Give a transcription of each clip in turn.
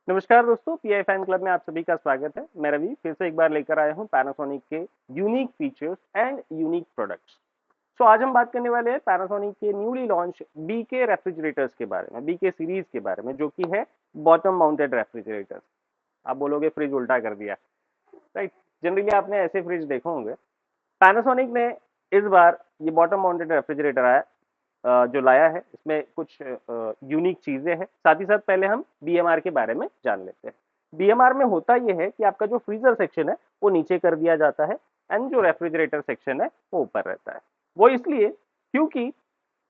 नमस्कार दोस्तों, pi fan club में आप सभी का स्वागत है। मैं रवि फिर से एक बार लेकर आया हूं पैनासोनिक के unique features and unique products. आज हम बात करने वाले हैं पैनासोनिक के न्यूली लॉन्च बीके रेफ्रिजरेटर्स के बारे में, बीके सीरीज के बारे में, जो कि है बॉटम माउंटेड रेफ्रिजरेटर्स। आप बोलोगे फ्रिज उल्टा कर दिया, राइट? जनरली आपने ऐसे फ्रिज देखे होंगे। पैनासोनिक ने इस बार ये बॉटम माउंटेड रेफ्रिजरेटर आया जो लाया है, इसमें कुछ यूनिक चीजें हैं। साथ ही साथ पहले हम बीएमआर के बारे में जान लेते हैं। बीएमआर में होता यह है कि आपका जो फ्रीजर सेक्शन है वो नीचे कर दिया जाता है एंड जो रेफ्रिजरेटर सेक्शन है वो ऊपर रहता है। वो इसलिए क्योंकि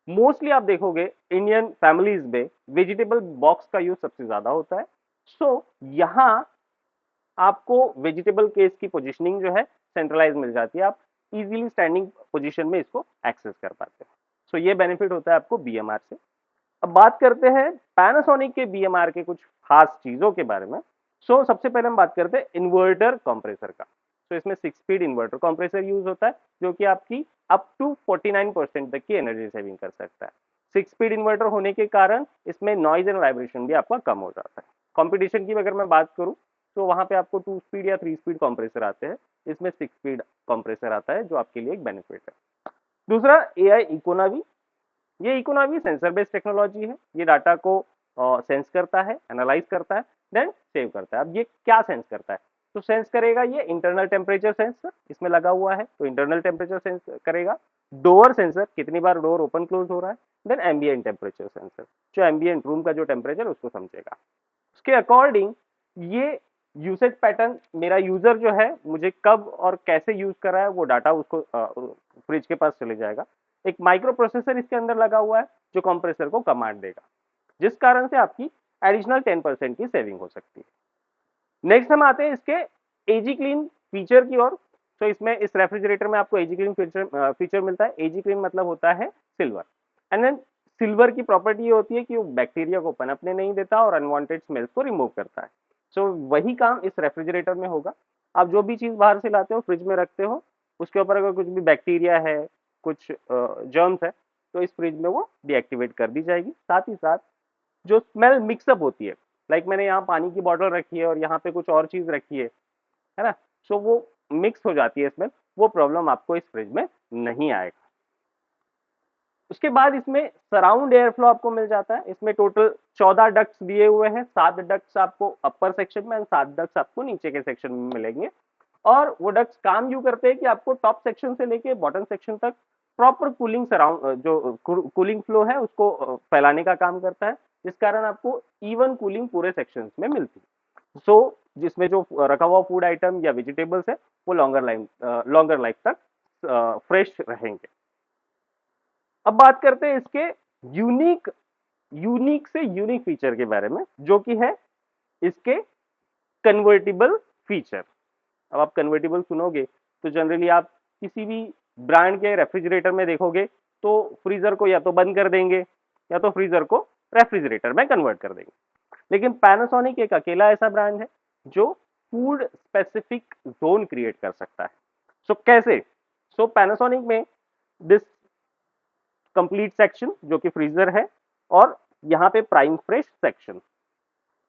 मोस्टली आप देखोगे इंडियन फैमिलीज में वेजिटेबल बॉक्स का यूज सबसे ज्यादा होता है। यहाँ आपको वेजिटेबल केस की पोजिशनिंग जो है सेंट्रलाइज मिल जाती है। आप इजीली स्टैंडिंग पोजीशन में इसको एक्सेस कर पाते हैं। ये बेनिफिट होता है आपको बीएमआर से। अब बात करते हैं पैनासोनिक के बीएमआर के कुछ खास चीजों के बारे में। सबसे पहले हम बात करते हैं इन्वर्टर कंप्रेसर का। इसमें 6 स्पीड इन्वर्टर कंप्रेसर यूज होता है, जो कि आपकी अप टू 49% तक की एनर्जी सेविंग कर सकता है। 6 स्पीड इन्वर्टर होने के कारण इसमें नॉइज एंड वाइब्रेशन भी आपका कम हो जाता है। कंपटीशन की अगर मैं बात करूं तो वहां पे आपको 2 स्पीड या 3 स्पीड कंप्रेसर आते हैं, इसमें 6 स्पीड कंप्रेसर आता है, जो आपके लिए एक बेनिफिट है। दूसरा एआई इकोनावी। ये इकोनामी सेंसर बेस्ड टेक्नोलॉजी है। ये डाटा को सेंस करता है, एनालाइज करता है, देन सेव करता है। अब ये क्या सेंस करता है? सेंस करेगा ये इंटरनल टेम्परेचर सेंसर इसमें लगा हुआ है, तो इंटरनल टेम्परेचर सेंस करेगा। डोर सेंसर, कितनी बार डोर ओपन क्लोज हो रहा है। देन एम्बियंट टेम्परेचर सेंसर, जो एम्बियंट रूम का जो टेम्परेचर उसको समझेगा। उसके अकॉर्डिंग ये यूसेज पैटर्न, मेरा यूजर जो है मुझे कब और कैसे यूज कर रहा है, वो डाटा उसको फ्रिज के पास चले जाएगा। एक माइक्रो प्रोसेसर इसके अंदर लगा हुआ है, जो कंप्रेसर को कमांड देगा, जिस कारण से आपकी एडिशनल 10% की सेविंग हो सकती है। नेक्स्ट हम आते हैं इसके एजी क्लीन फीचर की ओर। इसमें इस रेफ्रिजरेटर में आपको एजी क्लीन फीचर मिलता है। एजी क्लीन मतलब होता है सिल्वर। एंड देन सिल्वर की प्रॉपर्टी ये होती है कि वो बैक्टीरिया को पनपने नहीं देता और अनवांटेड स्मेल्स को रिमूव करता है। वही काम इस रेफ्रिजरेटर में होगा। आप जो भी चीज बाहर से लाते हो, फ्रिज में रखते हो, उसके ऊपर अगर कुछ भी बैक्टीरिया है, कुछ जर्म्स है, तो इस फ्रिज में वो डीएक्टिवेट कर दी जाएगी। साथ ही साथ जो स्मेल मिक्सअप होती है, लाइक मैंने यहाँ पानी की बॉटल रखी है और यहाँ पे कुछ और चीज रखी है ना, वो मिक्स हो जाती है स्मेल, वो प्रॉब्लम आपको इस फ्रिज में नहीं आएगा। उसके बाद इसमें सराउंड एयर फ्लो आपको मिल जाता है। इसमें टोटल 14 डक्ट्स दिए हुए हैं। 7 डक्ट्स आपको अपर सेक्शन में, 7 डक्ट्स आपको नीचे के सेक्शन में मिलेंगे। और वो डक्ट्स काम यूं करते हैं कि आपको टॉप सेक्शन से लेके बॉटम सेक्शन तक प्रॉपर कूलिंग सराउंड जो कूलिंग फ्लो है उसको फैलाने का काम करता है, जिस कारण आपको इवन कूलिंग पूरे सेक्शंस में मिलती है। जिसमें जो रखा हुआ फूड आइटम या वेजिटेबल्स है वो लॉन्गर लाइफ तक फ्रेश रहेंगे। अब बात करते हैं इसके यूनिक से यूनिक फीचर के बारे में, जो कि है इसके कन्वर्टिबल फीचर। अब आप कन्वर्टिबल सुनोगे तो जनरली आप किसी भी ब्रांड के रेफ्रिजरेटर में देखोगे तो फ्रीजर को या तो बंद कर देंगे या तो फ्रीजर को रेफ्रिजरेटर में कन्वर्ट कर देंगे। लेकिन पैनासोनिक एक अकेला ऐसा ब्रांड है जो फूड स्पेसिफिक जोन क्रिएट कर सकता है। कैसे? पैनासोनिक में दिस कंप्लीट सेक्शन जो कि फ्रीजर है, और यहाँ पे प्राइम फ्रेश सेक्शन,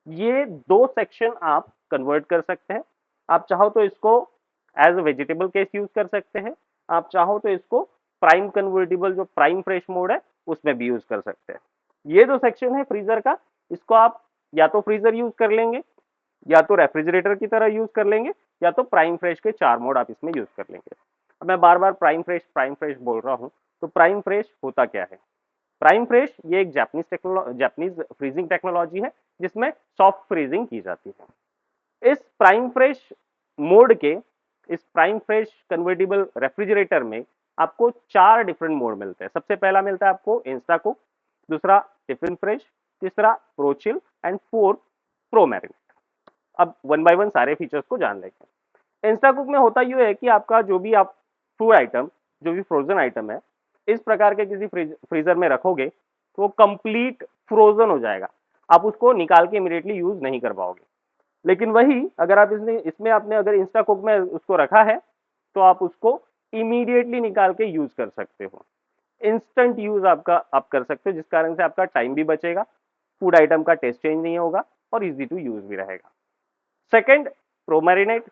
ये दो सेक्शन आप कन्वर्ट कर सकते हैं। आप चाहो तो इसको as a vegetable case use कर सकते हैं, आप चाहो तो इसको प्राइम कन्वर्टिबल जो प्राइम फ्रेश मोड है उसमें भी यूज कर सकते हैं। ये जो सेक्शन है फ्रीजर का, इसको आप या तो फ्रीजर यूज कर लेंगे, या तो रेफ्रिजरेटर की तरह यूज कर लेंगे, या तो प्राइम फ्रेश के 4 मोड आप इसमें यूज कर लेंगे। अब मैं बार बार प्राइम फ्रेश बोल रहा हूं, तो प्राइम फ्रेश होता क्या है? प्राइम फ्रेश ये एक जापानीज फ्रीजिंग टेक्नोलॉजी है, जिसमें सॉफ्ट फ्रीजिंग की जाती है। इस प्राइम फ्रेश मोड के, इस प्राइम फ्रेश कन्वर्टिबल रेफ्रिजरेटर में आपको 4 डिफरेंट मोड मिलते हैं। सबसे पहला मिलता है आपको इंस्टा कुक, दूसरा टिफिन फ्रेश, तीसरा pro chill and 4 pro marinate. अब वन बाय वन सारे फीचर्स को जान लेंगे। इंस्टा कुक में होता यू है कि आपका जो भी आप फूड आइटम, जो भी फ्रोजन आइटम है, इस प्रकार के किसी फ्रीजर में रखोगे तो वो कंप्लीट फ्रोजन हो जाएगा, आप उसको निकाल के इमीडिएटली यूज नहीं कर पाओगे। लेकिन वही अगर आप इसमें आपने अगर इंस्टा कुक में उसको रखा है तो आप उसको इमीडिएटली निकाल के यूज कर सकते हो। इंस्टेंट यूज आपका आप कर सकते हो, जिस कारण से आपका टाइम भी बचेगा, फूड आइटम का टेस्ट चेंज नहीं होगा, और इजी टू यूज भी रहेगा। Second, pro marinate.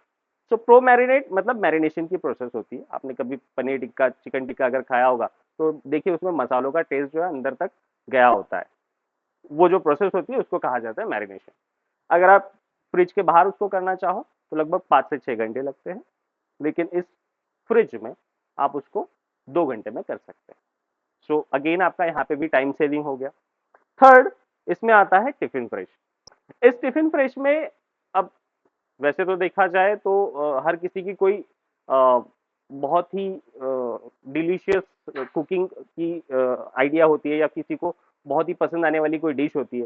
सो प्रो मैरिनेट मतलब मैरिनेशन की प्रोसेस होती है। आपने कभी पनीर टिक्का, चिकन टिक्का अगर खाया होगा तो देखिए उसमें मसालों का टेस्ट जो है अंदर तक गया होता है। वो जो प्रोसेस होती है उसको कहा जाता है मैरिनेशन। अगर आप फ्रिज के बाहर उसको करना चाहो तो लगभग 5 से 6 घंटे लगते हैं, लेकिन इस फ्रिज में आप उसको 2 घंटे में कर सकते हैं। सो अगेन आपका यहाँ पे भी टाइम सेविंग हो गया। थर्ड, इसमें आता है टिफिन फ्रेश। इस टिफिन फ्रेश में अब वैसे तो देखा जाए तो हर किसी की कोई बहुत ही डिलीशियस कुकिंग की आइडिया होती है, या किसी को बहुत ही पसंद आने वाली कोई डिश होती है।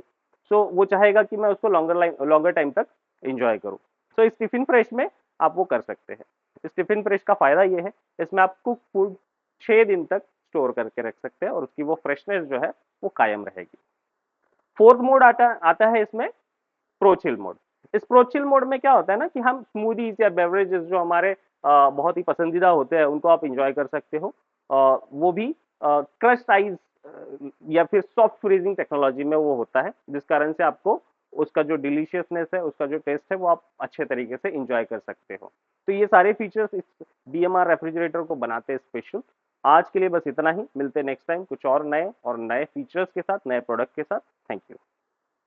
सो वो चाहेगा कि मैं उसको लॉन्गर टाइम तक एंजॉय करूं। सो इस टिफिन फ्रेश में आप वो कर सकते हैं। इस टिफिन फ्रेश का फायदा ये है, इसमें आप कुक फूड 6 दिन तक स्टोर करके रख सकते हैं और उसकी वो फ्रेशनेस जो है वो कायम रहेगी। फोर्थ मोड आता आता है इसमें प्रो चिल मोड। इस प्रो चिल मोड में क्या होता है ना कि हम स्मूदीज या बेवरेजेस जो हमारे बहुत ही पसंदीदा होते हैं उनको आप इंजॉय कर सकते हो। वो भी क्रश साइज या फिर सॉफ्ट फ्रीजिंग टेक्नोलॉजी में वो होता है, जिस कारण से आपको उसका जो डिलीशियसनेस है, उसका जो टेस्ट है वो आप अच्छे तरीके से इंजॉय कर सकते हो। तो ये सारे फीचर्स इस DMR रेफ्रिजरेटर को बनाते हैं स्पेशल। आज के लिए बस इतना ही। मिलते हैं नेक्स्ट टाइम कुछ और नए फीचर्स के साथ, नए प्रोडक्ट के साथ। Thank you.